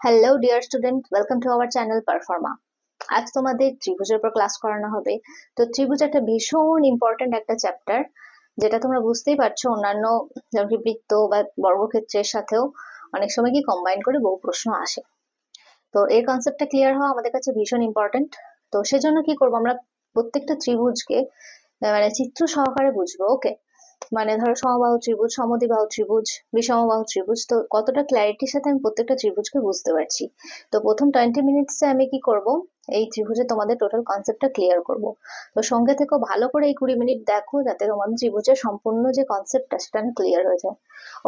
Hello dear student, welcome to our channel পারফর্মা। আজ তোমাদের ত্রিভুজের উপর ক্লাস করানো হবে। তো ত্রিভুজ একটা ভীষণ ইম্পর্টেন্ট একটা চ্যাপ্টার, যেটা তোমরা বুঝতেই পারছো অন্যান্য বৃত্ত বা বর্গক্ষেত্রের সাথেও অনেক সময় কি কম্বাইন করে বহু প্রশ্ন আসে। তো এই কনসেপ্টটা ক্লিয়ার হওয়া আমাদের কাছে ভীষণ ইম্পর্টেন্ট। তো সেজন্য কি করবো, আমরা প্রত্যেকটা ত্রিভুজকে মানে চিত্র সহকারে বুঝবো। ওকে, মানে ধরো সমবাহু ত্রিভুজ, সমদ্বিবাহু ত্রিভুজ, বিষমবাহু ত্রিভুজ, তো কতটা ক্ল্যারিটির সাথে আমি প্রত্যেকটা ত্রিভুজকে বুঝতে পারছি। তো প্রথম 20 মিনিটসে আমি কি করব, এই ত্রিভুজে তোমাদের টোটাল কনসেপ্টটা ক্লিয়ার করব। তো সঙ্গে থেকেও ভালো করে এই 20 মিনিট দেখো, যাতে তোমাদের ত্রিভুজের সম্পূর্ণ যে কনসেপ্টটা সেটা ক্লিয়ার হয়ে যায়।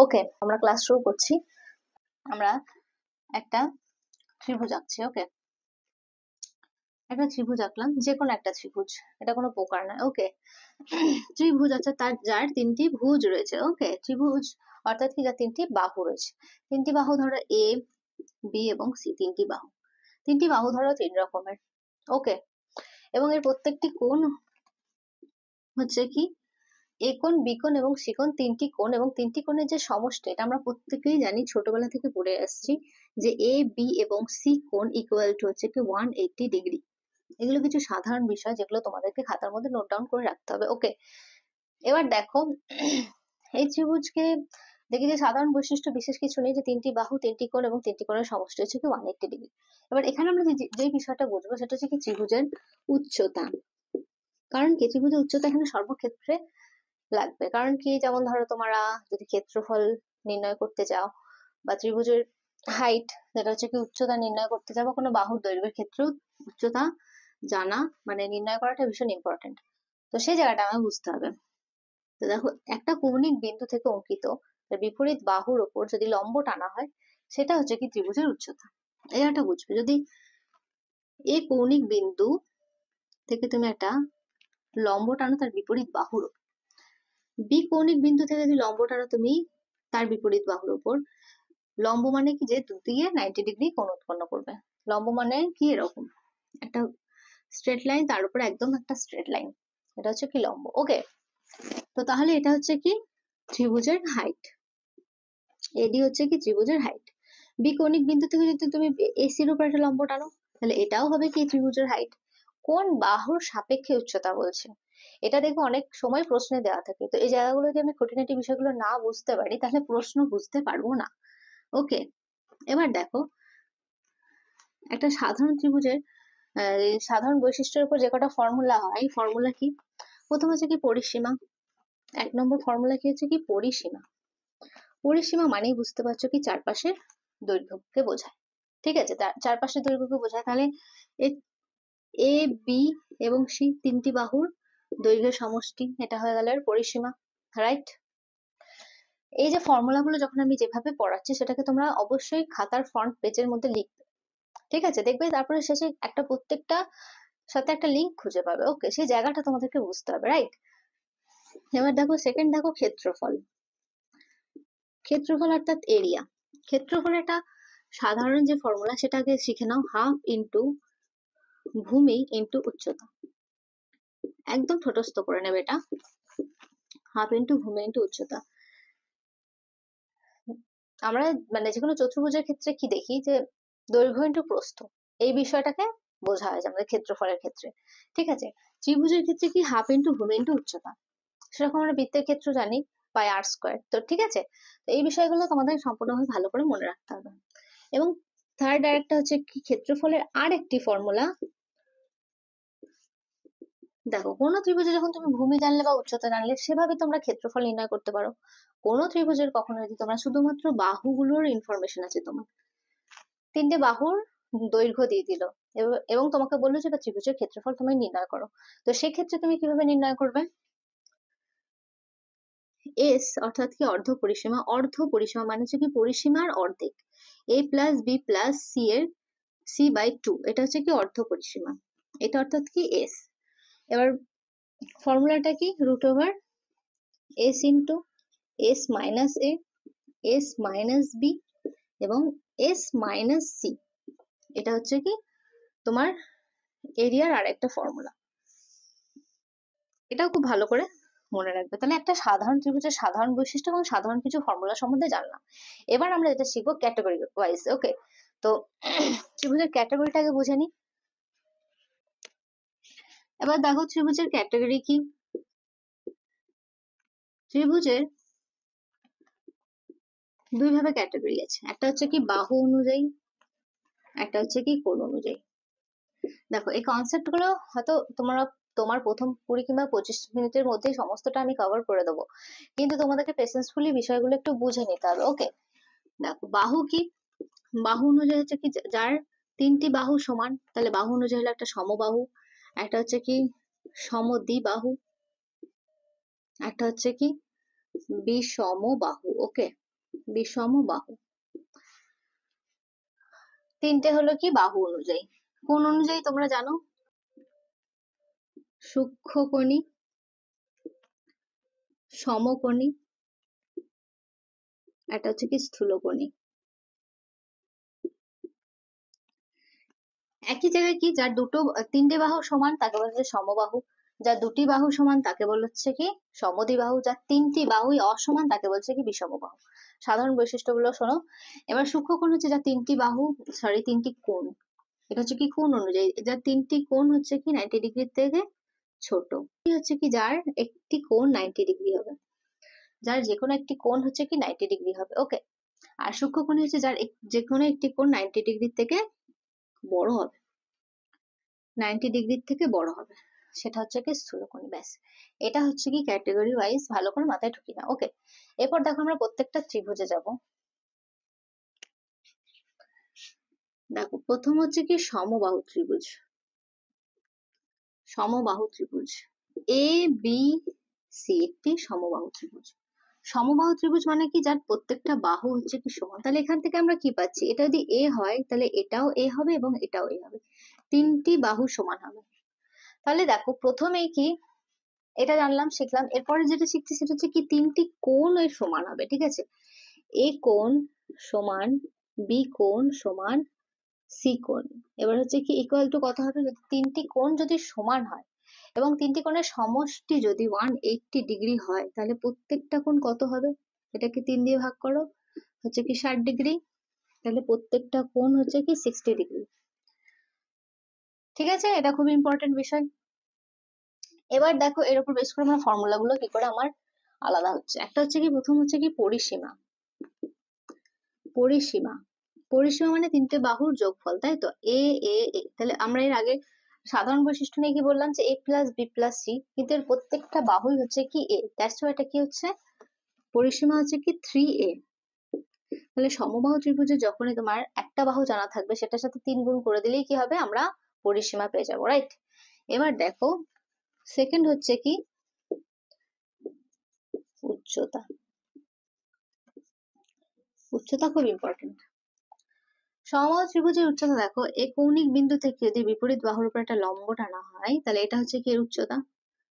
ওকে, আমরা ক্লাস শুরু করছি। আমরা একটা ত্রিভুজ আঁকছি। ওকে, একটা ত্রিভুজ আঁকলাম, যে কোনো একটা ত্রিভুজ, এটা কোনো প্রকার নয়। ওকে, ত্রিভুজ অর্থাৎ তার যার তিনটি ভুজ রয়েছে। ওকে, ত্রিভুজ অর্থাৎ কি, যার তিনটি বাহু রয়েছে। তিনটি বাহু ধরো এ, বি এবং সি, তিনটি বাহু ধরো তিন রকমের। ওকে, এবং এর প্রত্যেকটি কোণ হচ্ছে কি এ কোণ, বি কোণ এবং সি কোণ, তিনটি কোণ, এবং তিনটি কোণের যে সমষ্টি, এটা আমরা প্রত্যেকেই জানি, ছোটবেলা থেকে পড়ে আসছি, যে এ, বি এবং সি কোণ ইকুয়াল টু হচ্ছে কি 180 ডিগ্রি। এগুলো কিছু সাধারণ বিষয় যেগুলো তোমাদেরকে খাতার মধ্যে নোট ডাউন করে রাখতে হবে। ওকে, এবার দেখো, এই ত্রিভুজকে দেখি যে সাধারণ বৈশিষ্ট্য বিশেষ কিছু নেই, যে তিনটি বাহু, তিনটি কোণ এবং তিনটি কোণের সমষ্টি হচ্ছে কি 180 ডিগ্রি। এবার এখানে আমরা যে বিষয়টা বুঝবো সেটা হচ্ছে কি ত্রিভুজের উচ্চতা। কারণ কি ত্রিভুজের উচ্চতা এখানে সর্বক্ষেত্রে লাগবে। কারণ কি, যেমন ধরো তোমরা যদি ক্ষেত্রফল নির্ণয় করতে চাও, বা ত্রিভুজের হাইট যেটা হচ্ছে কি উচ্চতা নির্ণয় করতে চাও, বা কোনো বাহুর দৈর্ঘ্যের ক্ষেত্রেও উচ্চতা জানা মানে নির্ণয় করাটা ভীষণ ইম্পর্টেন্ট। তো সেই জায়গাটা আমায় বুঝতে হবে। তো দেখো, একটা কৌণিক বিন্দু থেকে অঙ্কিত তার বিপরীত বাহুর ওপর যদি লম্ব টানা হয়, সেটা হচ্ছে কি ত্রিভুজের উচ্চতা। এই একটা বুঝবে, যদি এই কৌণিক বিন্দু থেকে তুমি একটা লম্ব টানো তার বিপরীত বাহুর ওপর, বি কৌণিক বিন্দু থেকে যদি লম্ব টানো তুমি তার বিপরীত বাহুর ওপর, লম্ব মানে কি, যে দুদিকে 90 ডিগ্রি কোণ উৎপন্ন করবে। লম্ব মানে কি, এরকম একটা স্ট্রেট লাইন, তার উপরে একদম একটা স্ট্রেট লাইন, এটা হচ্ছে কি লম্ব। ওকে, তো তাহলে এটা হচ্ছে কি ত্রিভুজের হাইট। এডি হচ্ছে কি ত্রিভুজের হাইট। বি কৌণিক বিন্দু থেকে যদি তুমি এসির উপর একটা লম্ব টানো, তাহলে এটাও হবে কি ত্রিভুজের হাইট। কোন বাহুর সাপেক্ষে উচ্চতা বলছে, এটা দেখবো অনেক সময় প্রশ্নে দেওয়া থাকে। তো এই জায়গাগুলো যদি আমি খুঁটিনাটি বিষয়গুলো না বুঝতে পারি, তাহলে প্রশ্ন বুঝতে পারবো না। ওকে, এবার দেখো, একটা সাধারণ ত্রিভুজের সাধারণ বৈশিষ্ট্যের উপর যে কটা ফর্মুলা হয়, ফর্মুলা কি, প্রথম হচ্ছে কি পরিসীমা। 1 নম্বর ফর্মুলা কি হচ্ছে কি পরিসীমা। পরিসীমা মানেই বুঝতে পারছো কি চারপাশের দৈর্ঘ্যকে বোঝায়। ঠিক আছে, চারপাশের দৈর্ঘ্যকে বোঝায়। তাহলে এ, বি এবং সি তিনটি বাহুর দৈর্ঘ্যের সমষ্টি, এটা হয়ে গেল এর পরিসীমা। রাইট, এই যে ফর্মুলাগুলো যখন আমি যেভাবে পড়াচ্ছি, সেটাকে তোমরা অবশ্যই খাতার ফ্রন্ট পেজের মধ্যে লিখবে। ঠিক আছে, দেখবে তারপরে শেষে একটা প্রত্যেকটা সাথে একটা লিঙ্ক খুঁজে পাবে। ওকে, সেই জায়গাটা তোমাদেরকে বুঝতে হবে। রাইট, এবার দেখো সেকেন্ড, দেখো ক্ষেত্রফল। ক্ষেত্রফল অর্থাৎ এরিয়া। ক্ষেত্রফল একটা সাধারণ যে ফর্মুলা, সেটা আগে শিখে নাও, হাফ ইন্টু ভূমি ইন্টু উচ্চতা। একদম ঠোঁটস্থ করে নেবে এটা, হাফ ইন্টু ভূমি ইন্টু উচ্চতা। আমরা মানে যে কোনো চতুর্ভুজের ক্ষেত্রে কি দেখি, যে দৈর্ঘ্য ইন্টু প্রস্থ, এই বিষয়টাকে বোঝা হয় যে আমাদের ক্ষেত্রফলের ক্ষেত্রে। ঠিক আছে, ত্রিভুজের ক্ষেত্রে কি হাফ ইন্টু ভূমি ইন্টু উচ্চতা। সেরকম আমরা বৃত্তের ক্ষেত্র জানি পাই আর স্কোয়ার। তো ঠিক আছে, তো এই বিষয়গুলো তোমাদের সম্পূর্ণভাবে ভালো করে মনে রাখতে হবে। এবং থার্ড আরেকটা হচ্ছে কি ক্ষেত্রফলের আর একটি ফর্মুলা। দেখো, কোনো ত্রিভুজে যখন তুমি ভূমি জানলে বা উচ্চতা জানলে, সেভাবে তোমরা ক্ষেত্রফল নির্ণয় করতে পারো। কোনো ত্রিভুজের কখনো যদি তোমরা শুধুমাত্র বাহুগুলোর ইনফরমেশন আছে, তোমার তিনটে বাহুর দৈর্ঘ্য দিয়ে দিল, এবং তোমাকে বললো যে ত্রিভুজের ক্ষেত্রফল তুমি নির্ণয় করো, তো সেক্ষেত্রে তুমি কিভাবে নির্ণয় করবে? এস অর্থাৎ কি অর্ধ পরিসীমা। অর্ধ পরিসীমা মানে হচ্ছে কি পরিসীমার অর্ধেক, এ প্লাস বি প্লাস সি এর c/2, এটা হচ্ছে কি অর্ধ পরিসীমা। এটা অর্থাৎ কি এস। এবার ফর্মুলাটা কি, root over S into S minus A, S minus B এবং এস মাইনাস সি, এটা হচ্ছে কি তোমার এরিয়ার আর একটা ফর্মুলা। এটাও খুব ভালো করে মনে রাখবে। তাহলে একটা সাধারণ ত্রিভুজের সাধারণ বৈশিষ্ট্য এবং সাধারণ কিছু ফর্মুলা সম্বন্ধে জানলাম। এবার আমরা যেটা শিখবো ক্যাটাগরি ওয়াইজ। ওকে, তো ত্রিভুজের ক্যাটাগরিটাকে বুঝে নি। এবার দেখো ত্রিভুজের ক্যাটাগরি কি। ত্রিভুজের দুই ভাবে ক্যাটাগরি আছে, একটা হচ্ছে কি বাহু অনুযায়ী, একটা হচ্ছে কি কোণ অনুযায়ী। দেখো এই কনসেপ্ট গুলো হয়তো তোমার প্রথম 20 কিংবা 25 মিনিটের মধ্যে সমস্তটা আমি কভার করে দেবো, কিন্তু তোমাদেরকে পেশেন্সফুলি বিষয়গুলো একটু বুঝে নিতে হবে। ওকে, দেখো বাহু কি। বাহু অনুযায়ী হচ্ছে কি যার তিনটি বাহু সমান, তাহলে বাহু অনুযায়ী হলো একটা সমবাহু, একটা হচ্ছে কি সমদ্বিবাহু, একটা হচ্ছে কি বিষমবাহু। ওকে, বিষমবাহু। তিনটে হলো কি বাহু অনুযায়ী। কোণ অনুযায়ী তোমরা জানো, সূক্ষ্মকোণী, সমকোণী, একটা হচ্ছে কি স্থূলকোণী। একই জায়গায় কি যার তিনটে বাহু সমান তাকে বলা হচ্ছে সমবাহু, যার দুটি বাহু সমান তাকে বলা হচ্ছে কি সমদ্বিবাহু, যার তিনটি বাহুই অসমান তাকে বলছে কি বিষমবাহু। সাধারণ বৈশিষ্ট্যগুলো শোনো। এবার সূক্ষ্মকোণ হচ্ছে যার তিনটি বাহু, তিনটি কোণ, এটা হচ্ছে কি কোণ অনুযায়ী, যার তিনটি কোণ হচ্ছে কি 90 ডিগ্রির থেকে ছোট। কি হচ্ছে কি যার একটি কোণ 90 ডিগ্রি হবে, যার যে কোনো একটি কোণ হচ্ছে কি 90 ডিগ্রি হবে। ওকে, আর সূক্ষ্মকোণী হচ্ছে যার যে কোনো একটি কোণ 90 ডিগ্রির থেকে বড় হবে, 90 ডিগ্রির থেকে বড় হবে, সেটা হচ্ছে কি স্থূলকোণী। ব্যাস, এটা হচ্ছে কি ক্যাটাগরি ওয়াইজ, ভালো করে মাথায় ঢুকি না। ওকে, এরপর দেখো আমরা প্রত্যেকটা ত্রিভুজে যাব। দেখো প্রথম হচ্ছে কি সমবাহু ত্রিভুজ। সমবাহু ত্রিভুজ এ বি সি একটি সমবাহু ত্রিভুজ। সমবাহু ত্রিভুজ মানে কি যার প্রত্যেকটা বাহু হচ্ছে কি সমান। তাহলে এখান থেকে আমরা কি পাচ্ছি, এটা যদি এ হয় তাহলে এটাও এ হবে এবং এটাও এ হবে, তিনটি বাহু সমান হবে। তাহলে দেখো প্রথমেই কি এটা জানলাম শিখলাম, এরপরে যেটা শিখছি সেটা হচ্ছে কি তিনটি কোণ এর সমান হবে। ঠিক আছে, এ কোণ সমান বি কোণ সমান সি কোণ। এবার হচ্ছে কি ইকুয়াল টু কত হবে, যদি তিনটি কোণ যদি সমান হয় এবং তিনটি কোণের সমষ্টি যদি 180 ডিগ্রি হয়, তাহলে প্রত্যেকটা কোণ কত হবে, এটাকে 3 দিয়ে ভাগ করো, হচ্ছে কি 60 ডিগ্রি, তাহলে প্রত্যেকটা কোণ হচ্ছে কি 60 ডিগ্রি। ঠিক আছে, এটা খুব ইম্পর্টেন্ট বিষয়। এবার দেখো এর উপর বেস করে আমার ফর্মুলা গুলো কি করে আমার আলাদা হচ্ছে। একটা হচ্ছে কি প্রথম হচ্ছে কি পরিসীমা। পরিসীমা পরিসীমা মানে তিনটে বাহুর যোগফল, তাই তো, এ এ এ। তাহলে আমরা এর আগে সাধারণ বৈশিষ্ট্য নিয়ে কি বললাম যে এ প্লাস বি প্লাস সি, কিন্তু এর প্রত্যেকটা বাহুই হচ্ছে কি এ, দ্যাটস ওয়াই এটা কি হচ্ছে পরিসীমা হচ্ছে কি 3a। তাহলে সমবাহু ত্রিভুজে যখনই তোমার একটা বাহু জানা থাকবে সেটার সাথে 3 গুণ করে দিলেই কি হবে, আমরা পরিসীমা পেয়ে যাবো, রাইট। এবার দেখো সেকেন্ড হচ্ছে কি উচ্চতা। উচ্চতা খুব ইম্পর্টেন্ট। সমবাহু ত্রিভুজের উচ্চতা দেখো, এই কৌণিক বিন্দু থেকে যদি বিপরীত বাহুর উপর একটা লম্ব টানা হয় তাহলে এটা হচ্ছে কি এর উচ্চতা,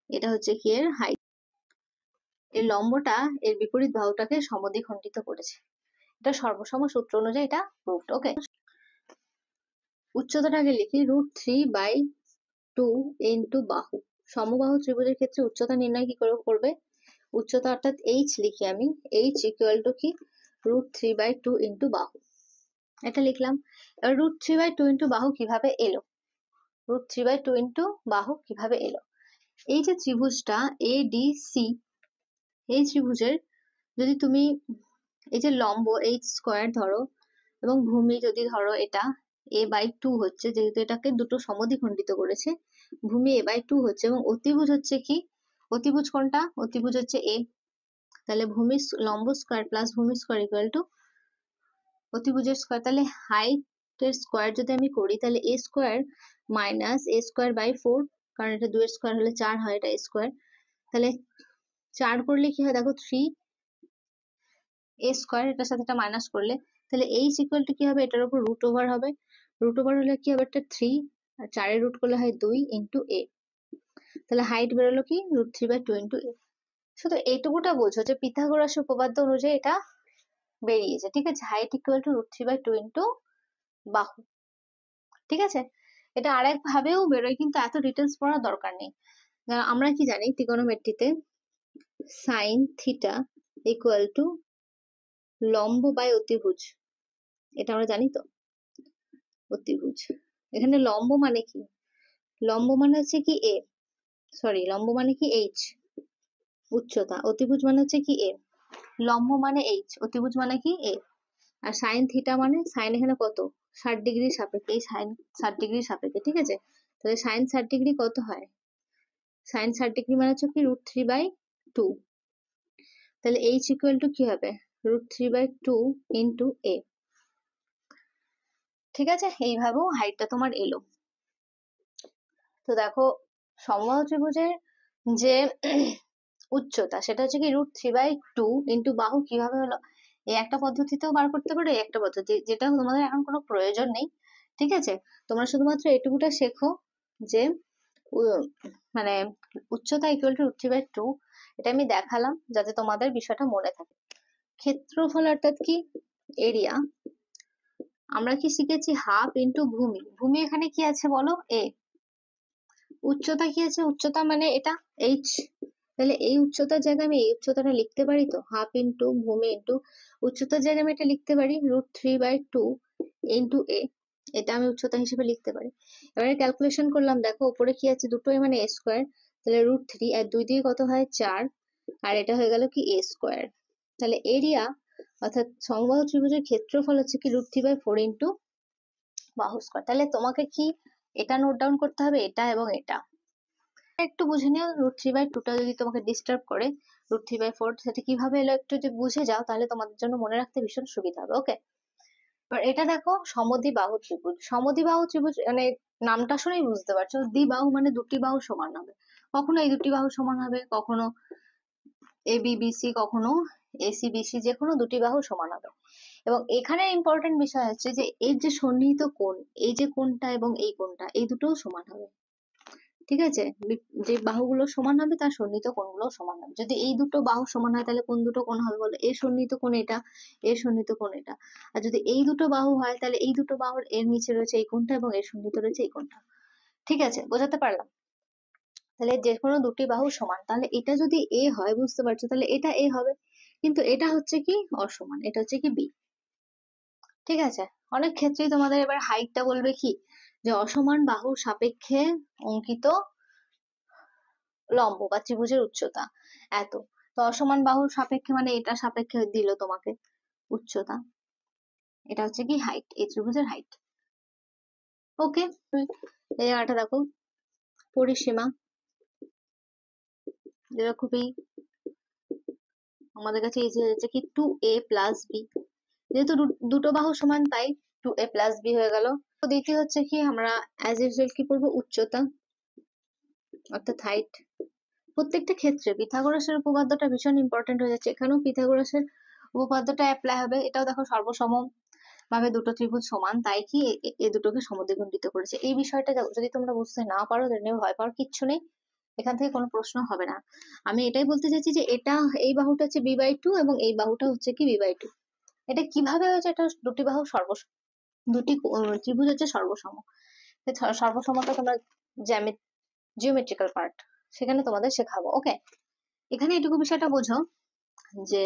এটা হচ্ছে কি এর হাইট। এর লম্বটা এর বিপরীত বাহুটাকে সমদ্বিখণ্ডিত করেছে, এটা সর্বসম সূত্র অনুযায়ী এটা প্রুভড। ওকে, উচ্চতাটাকে লিখি √3/2 ইন্টু বাহু। সমবাহু ত্রিভুজের ক্ষেত্রে উচ্চতা নির্ণয় কি করে করবে, উচ্চতা অর্থাৎ এইচ লিখি আমি, এইচ ইকুয়াল টু কি √3/2 ইন্টু বাহু, এটা লিখলাম। এবার √3/2 ইন্টু বাহু কিভাবে এলো, √3/2 ইন্টু বাহু কিভাবে এলো, এই যে ত্রিভুজটা এডিসি, এই ত্রিভুজের যদি তুমি এই যে লম্ব এইচ স্কোয়ার ধরো এবং ভূমি যদি ধরো এটা a/2 হচ্ছে, যেহেতু এটাকে দুটো সমদ্বিখণ্ডিত করেছে, ভূমি a/2 হচ্ছে এবং অতিভুজ হচ্ছে কি, অতিভুজ কোনটা, অতিভুজ হচ্ছে এ, তাহলে ভূমি লম্ব স্কোয়ার প্লাস ভূমি স্কোয়ার ইকুয়াল টু অতিভুজের স্কোয়ার। তাহলে হাইট এর স্কোয়ার যদি আমি করি তাহলে a square minus a square by 4, কারণ এটা 2 এর স্কোয়ার হলে 4 হয়, এটা a স্কোয়ার, তাহলে 4 করলে কি হয় দেখো 3a স্কোয়ার, এটার সাথে এটা মাইনাস করলে তাহলে এইচ ইকুয়াল টু কি হবে, এটার উপর রুট ওভার হবে, রুট ওভার হলে কি হবে একটা 3, আর 4 এর রুট করলে হয় 2 ইন্টু a, তাহলে হাইট বেরোলো কি √3/2 ইন্টু a। শুধু এইটুকুটা বোঝো যে পিথাগোরাস উপপাদ্য অনুযায়ী এটা বেরিয়েছে। ঠিক আছে, হাইট ইকুয়াল টু √3/2 ইন্টু বাহু। ঠিক আছে, এটা আরেক ভাবেও বেরোয় কিন্তু এত ডিটেলস পড়ার দরকার নেই। আমরা কি জানি ত্রিকোণমিতিতে সাইন থিটা ইকুয়াল টু লম্ব বাই অতিভুজ, এটা আমরা জানি তো। অতিভুজ। এখানে লম্ব মানে কি? লম্ব মানে হচ্ছে কি এ, সরি লম্ব মানে কি এইচ, উচ্চতা। অতিভুজ মানে হচ্ছে কি এ, লম্ব মানে এইচ, অতিভুজ মানে কি এ। আর সাইন থিটা মানে সাইন এখানে কত, 60 ডিগ্রির সাপেক্ষে, এই সাইন 60 ডিগ্রির সাপেক্ষে, ঠিক আছে। তাহলে সাইন 60 ডিগ্রি কত হয়? সাইন 60 ডিগ্রি মানে হচ্ছে কি √3/2। তাহলে এইচ ইকুয়াল টু কি হবে? √3/2 ইন্টু এ। ঠিক আছে, এইভাবেও হাইটটা তোমার এলো। তো দেখো সমবাহু ত্রিভুজের যে উচ্চতা সেটা হচ্ছে কি √3/2 ইন্টু বাহু কিভাবে হলো, এই একটা পদ্ধতিতেও বার করতে পারো, এই একটা পদ্ধতি, যেটা তোমাদের এখন কোনো প্রয়োজন নেই। ঠিক আছে, তোমরা শুধুমাত্র এটুকুটা শেখো যে মানে উচ্চতা ইকুয়াল টু √3/2, এটা আমি দেখালাম যাতে তোমাদের বিষয়টা মনে থাকে। ক্ষেত্রফল অর্থাৎ কি এরিয়া, আমরা কি শিখেছি হাফ ইন্টু ভূমি। ভূমি এখানে কি আছে বলো, এ। উচ্চতা কি আছে, উচ্চতা মানে এটা এইচ। তাহলে এই উচ্চতার জায়গায় আমি এই উচ্চতাটা লিখতে পারি, তো হাফ ইন্টু ভূমি ইন্টু উচ্চতার জায়গায় আমি এটা লিখতে পারি √3/2 ইন্টু এ, এটা আমি উচ্চতা হিসেবে লিখতে পারি। এবারে ক্যালকুলেশন করলাম, দেখো উপরে কি আছে, দুটোই মানে এ স্কোয়ার, তাহলে √3 আর 2 দিয়ে কত হয় 4, আর এটা হয়ে গেল কি এ স্কোয়ার। তাহলে এরিয়া অর্থাৎ সমবাহু ত্রিভুজের ক্ষেত্রফল হচ্ছে কি √3/4 ইন্টু বাহু স্কোয়ার। তাহলে তোমাকে কি এটা নোট ডাউন করতে হবে, এটা এবং এটা একটু বুঝে নিও। √3/2টা যদি তোমাকে ডিস্টার্ব করে, √3/4 সেটা কিভাবে এলো একটু যদি বুঝে যাও তাহলে তোমাদের জন্য মনে রাখতে ভীষণ সুবিধা হবে। ওকে, এবার এটা দেখো সমদ্বিবাহু ত্রিভুজ। সমদ্বিবাহু ত্রিভুজ মানে নামটা শুনেই বুঝতে পারছো, দ্বিবাহু মানে দুটি বাহু সমান হবে। কখনো এই দুটি বাহু সমান হবে, কখনো এ বি বি সি, কখনো এসি বিসি, যে কোনো দুটি বাহু সমান হবে। এবং এখানে ইম্পর্টেন্ট বিষয় হচ্ছে যে এর যে সন্নিহিত কোণ, এই যে কোণটা এবং এই কোণটা, এই দুটোও সমান হবে। ঠিক আছে, যে বাহুগুলো সমান হবে তার সন্নিহিত কোণগুলো সমান হবে। যদি এই দুটো বাহু সমান হয় তাহলে কোন দুটো কোণ হবে বলো, এর সন্নিহিত কোণ এটা, এর সন্নিহিত কোণ এটা। আর যদি এই দুটো বাহু হয় তাহলে এই দুটো বাহুর এর নিচে রয়েছে এই কোণটা এবং এর সন্নিহিত রয়েছে এই কোণটা। ঠিক আছে, বোঝাতে পারলাম? তাহলে যে কোনো দুটি বাহু সমান, তাহলে এটা যদি এ হয়, বুঝতে পারছো, তাহলে এটা এ হবে, কিন্তু এটা হচ্ছে কি অসমান, এটা হচ্ছে কি বি। ঠিক আছে, অনেক ক্ষেত্রেই তোমাদের এবার হাইটটা বলবে কি, যে অসমান বাহুর সাপেক্ষে অঙ্কিত লম্ব বা ত্রিভুজের উচ্চতা এত। তো অসমান বাহুর সাপেক্ষে মানে এটা সাপেক্ষে দিল তোমাকে উচ্চতা, এটা হচ্ছে কি হাইট, এই ত্রিভুজের হাইট। ওকে, এই জায়গাটা দেখো পরিসীমা, যেটা খুবই আমাদের কাছে ইজি হয়েছে কি 2a + b, যেহেতু দুটো বাহু সমান তাই 2a + b হয়ে গেল। তো দ্বিতীয় হচ্ছে কি আমরা অ্যাজ ইউজুয়াল কি করবো, উচ্চতা অর্থাৎ হাইট। প্রত্যেকটা ক্ষেত্রে পিথাগোরাসের উপপাদ্যটা ভীষণ ইম্পর্টেন্ট হয়ে যাচ্ছে, এখানেও পিথাগোরাসের উপপাদ্যটা অ্যাপ্লাই হবে। এটাও দেখো সর্বসম ভাবে দুটো ত্রিভুজ সমান, তাই কি এই দুটোকে সমদ্বিখণ্ডিত করেছে। এই বিষয়টা যদি তোমরা বুঝতে না পারো তাহলে ভয় পাওয়ার কিচ্ছু নেই, এখান থেকে কোনো প্রশ্ন হবে না। আমি এটাই বলতে চাইছি যে এটা এই বাহুটা হচ্ছে b/2 এবং এই বাহুটা হচ্ছে কি b/2। এটা কিভাবে হয়েছে, এটা দুটি বাহু দুটি ত্রিভুজ হচ্ছে সর্বসম। সর্বসমতা তোমরা জিওমেট্রিক্যাল পার্ট সেখানে তোমাদের শেখাবো। ওকে, এখানে এটুকু বিষয়টা বোঝো যে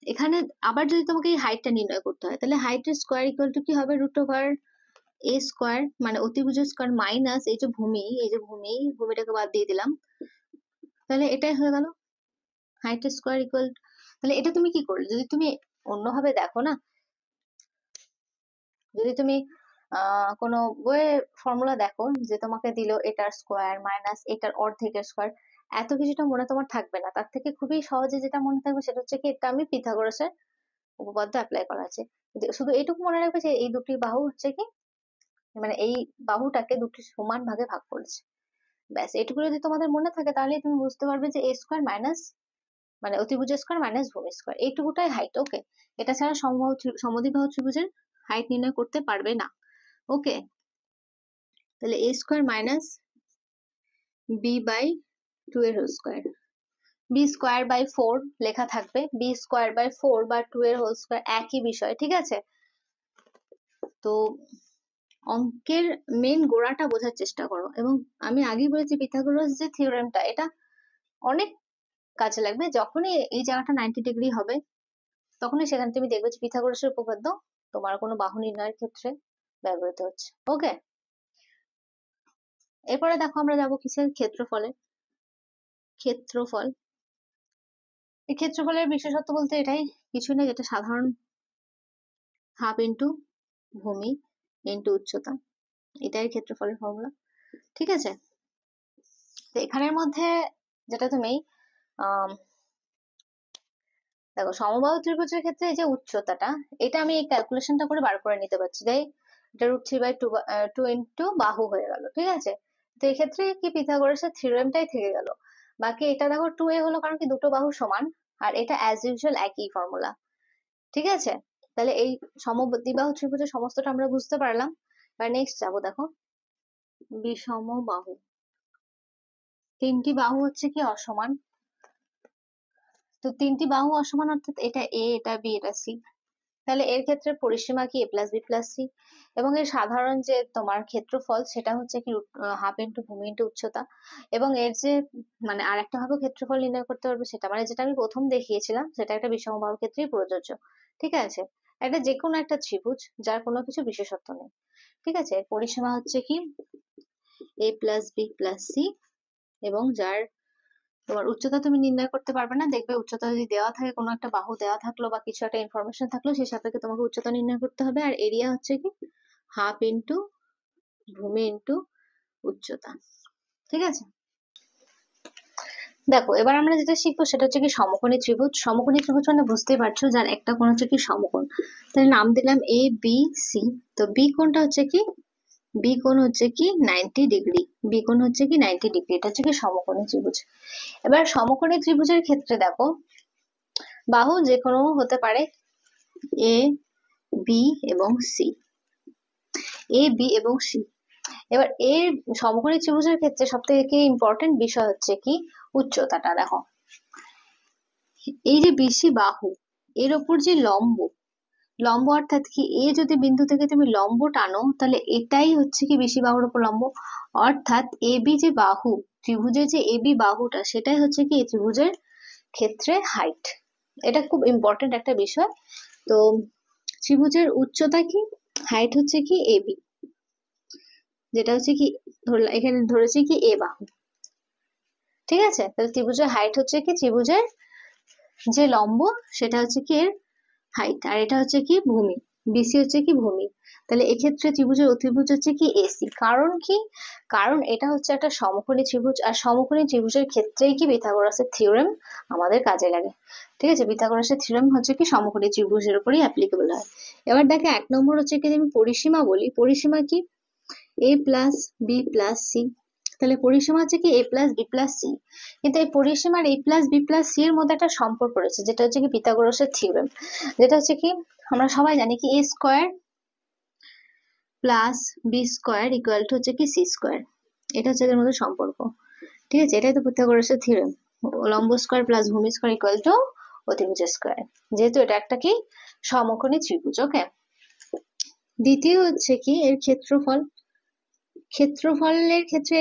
এখানে আবার যদি তোমাকে এই হাইটটা নির্ণয় করতে হয় তাহলে হাইটের স্কোয়ার ইকুয়াল টু কি হবে, √a স্কোয়ার, মানে অতিভুজের স্কোয়ার মাইনাস এই যে ভূমি, এই যে ভূমিটাকে বাদ দিয়ে দিলাম, তাহলে এটাই হয়ে গেল হাইটের স্কোয়ার ইকুয়াল। তাহলে এটা তুমি কি করলে, যদি তুমি অন্যভাবে দেখো না, যদি তুমি কোনো বইয়ে ফর্মুলা দেখো যে তোমাকে দিল এটার স্কোয়ার মাইনাস এটার অর্ধেকের স্কোয়ার, এত কিছুটা মনে তোমার থাকবে না। তার থেকে খুবই সহজে যেটা মনে থাকবে সেটা হচ্ছে কি, এটা আমি পিথাগোরাসের উপপাদ্য অ্যাপ্লাই করা আছে। শুধু এইটুকু মনে রাখবে যে এই দুটি বাহু হচ্ছে কি, মানে এই বাহুটাকে দুটি সমান ভাগে ভাগ করেছে। ব্যাস এইটুকু যদি তোমাদের মনে থাকে তাহলেই তুমি বুঝতে পারবে যে এ স্কোয়ার মাইনাস মানে অতিভুজের স্কোয়ার মাইনাস ভূমি স্কোয়ার, এইটুকুটাই হাইট। ওকে, এটা ছাড়া সমদ্বিবাহু ত্রিভুজের হাইট নির্ণয় করতে পারবে না। ওকে, তাহলে a স্কোয়ার মাইনাস b/2 এর হোল স্কোয়ার, b²/4 লেখা থাকবে, b²/4 বা 2 এর হোল স্কোয়ার একই বিষয়। ঠিক আছে, তো অঙ্কের মেন গোড়াটা বোঝার চেষ্টা করো। এবং আমি আগেই বলেছি পিথাগোরাস যে থিওরেমটা, এটা অনেক কাজে লাগবে। যখনই এই জায়গাটা 90 ডিগ্রি হবে তখনই সেখানে তুমি দেখবে যে পিথাগোরাসের উপপাদ্য তোমার কোনো বাহু নির্ণয়ের ক্ষেত্রে ব্যবহৃত হচ্ছে। ওকে, এরপরে দেখো আমরা যাবো কিসের, ক্ষেত্রফলে। ক্ষেত্রফল, এই ক্ষেত্রফলের বিশেষত্ব বলতে এটাই, কিছু না, যেটা সাধারণ হাফ ইন্টু ভূমি ইন্টু উচ্চতা, এটাই ক্ষেত্রফলের ফর্মুলা। ঠিক আছে, তো এখানের মধ্যে যেটা তুমি দেখো সমবাহু ত্রিভুজের ক্ষেত্রে এই যে উচ্চতাটা, এটা আমি এই ক্যালকুলেশনটা করে বার করে নিতে পারছি, তাই এটা √3/2 ইন্টু বাহু হয়ে গেল। ঠিক আছে, তো এই ক্ষেত্রে কি পিথাগোরাসের থিওরেমটাই থেকে গেল। বাকি এটা দেখো 2a হলো কারণ কি দুটো বাহু সমান, আর এটা অ্যাজ ইউজুয়াল একই ফর্মুলা। ঠিক আছে, তাহলে এই সমদ্বিবাহু ত্রিভুজের সমস্তটা আমরা বুঝতে পারলাম। এবার নেক্সট যাবো, দেখো বিষমবাহু। তিনটি বাহু হচ্ছে কি অসমান, তো তিনটি বাহু অসমান অর্থাৎ এটা এ, এটা বি, এটা সি। তাহলে এর ক্ষেত্রে পরিসীমা কি a+b+c, এবং এর সাধারণ যে তোমার ক্ষেত্রফল সেটা হচ্ছে কি হাফ ইন্টু ভূমি ইন্টু উচ্চতা। এবং এর যে মানে আর একটা ভাবে ক্ষেত্রফল নির্ণয় করতে পারবে সেটা, মানে যেটা আমি প্রথম দেখিয়েছিলাম সেটা একটা বিষমবাহুর ক্ষেত্রেই প্রযোজ্য। ঠিক আছে, এটা যে কোনো একটা ত্রিভুজ যার কোনো কিছু বিশেষত্ব নেই। ঠিক আছে, এর পরিসীমা হচ্ছে কি a+b+c, এবং যার তোমার উচ্চতা তুমি নির্ণয় করতে পারবে না, দেখবে উচ্চতা যদি দেওয়া থাকে, কোনো একটা বাহু দেওয়া থাকলো বা কিছু একটা ইনফরমেশন থাকলো, সেই সাপেক্ষে তোমাকে উচ্চতা নির্ণয় করতে হবে। আর এরিয়া হচ্ছে কি হাফ ইন্টু ভূমি ইন্টু উচ্চতা। ঠিক আছে, দেখো এবার আমরা যেটা শিখবো সেটা হচ্ছে কি সমকোণী ত্রিভুজ। সমকোণী ত্রিভুজ মানে বুঝতেই পারছো, যার একটা কোণ হচ্ছে কি সমকোণ, তাহলে নাম দিলাম এ বি সি। তো বি কোণটা হচ্ছে কি, বি কোণ হচ্ছে কি 90 ডিগ্রি, বি কোণ হচ্ছে কি 90 ডিগ্রি, এটা হচ্ছে কি সমকোণী ত্রিভুজ। এবার সমকোণী ত্রিভুজের ক্ষেত্রে দেখো বাহু যে কোনো হতে পারে এ, বি এবং সি, এ বি এবং সি। এবার এর সমকোণী ত্রিভুজের ক্ষেত্রে সব থেকে ইম্পর্টেন্ট বিষয় হচ্ছে কি উচ্চতাটা। দেখো এই যে বিসি বাহু, এর ওপর যে লম্ব, লম্ব অর্থাৎ কি এ যদি বিন্দু থেকে তুমি লম্ব টানো তাহলে এটাই হচ্ছে কি বিসি বাহুর উপর লম্ব, অর্থাৎ এ বি যে বাহু, ত্রিভুজের যে এ বি বাহুটা সেটাই হচ্ছে কি এই ত্রিভুজের ক্ষেত্রে হাইট। এটা খুব ইম্পর্টেন্ট একটা বিষয়। তো ত্রিভুজের উচ্চতা কি, হাইট হচ্ছে কি এ বি, যেটা হচ্ছে কি ধরলাম এখানে ধরেছি কি এ বাহু। ঠিক আছে, তাহলে ত্রিভুজের হাইট হচ্ছে কি ত্রিভুজের যে লম্ব সেটা হচ্ছে কি এর হাইট, আর এটা হচ্ছে কি ভূমি, বিসি হচ্ছে কি ভূমি। তাহলে এক্ষেত্রে ত্রিভুজের অতিভুজ হচ্ছে কি এসি। কারণ কি, কারণ এটা হচ্ছে একটা সমকোণী ত্রিভুজ, আর সমকোণী ত্রিভুজের ক্ষেত্রেই কি পিথাগোরাসের থিওরেম আমাদের কাজে লাগে। ঠিক আছে, পিথাগোরাসের থিওরেম হচ্ছে কি সমকোণী ত্রিভুজের উপরই অ্যাপ্লিকেবল হয়। এবার দেখে 1 নম্বর হচ্ছে কি আমি পরিসীমা বলি, পরিসীমা কি a+b+c, তাহলে পরিসীমা হচ্ছে কি a+b+c। কিন্তু এই পরিসীমার a+b+c এর মধ্যে একটা সম্পর্ক রয়েছে, যেটা হচ্ছে কি পিথাগোরাসের থিওরেম, যেটা হচ্ছে কি আমরা সবাই জানি কি a square plus B square equal to হচ্ছে কি সি স্কোয়ার, এটা হচ্ছে এদের মধ্যে সম্পর্ক। ঠিক আছে, এটাই তো পিথাগোরাসের থিওরেম, লম্ব স্কোয়ার প্লাস ভূমি স্কোয়ার ইকুয়াল টু অতিভুজ স্কোয়ার, যেহেতু এটা একটা কি সমকোণী ত্রিভুজ। ওকে, দ্বিতীয় হচ্ছে কি এর ক্ষেত্রফল। ক্ষেত্রফলের ক্ষেত্রে